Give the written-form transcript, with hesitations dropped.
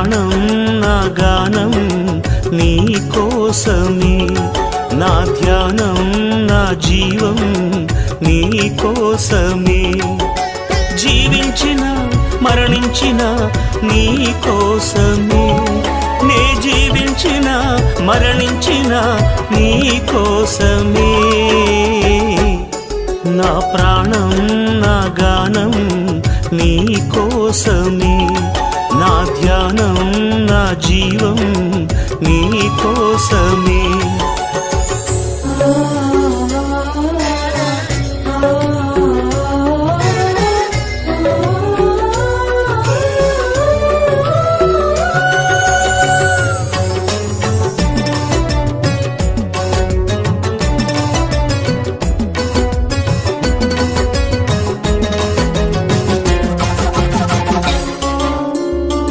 ప్రాణం నా గానం నీ కోసమే, నా ధ్యానం నా జీవం నీ కోసమే. జీవించిన మరణించిన నీ కోసమే, నే జీవించిన మరణించిన నీ కోసమే. నా ప్రాణం నా గానం నీ కోసమే, నా ధ్యానం నా జీవం నీ కోసమే.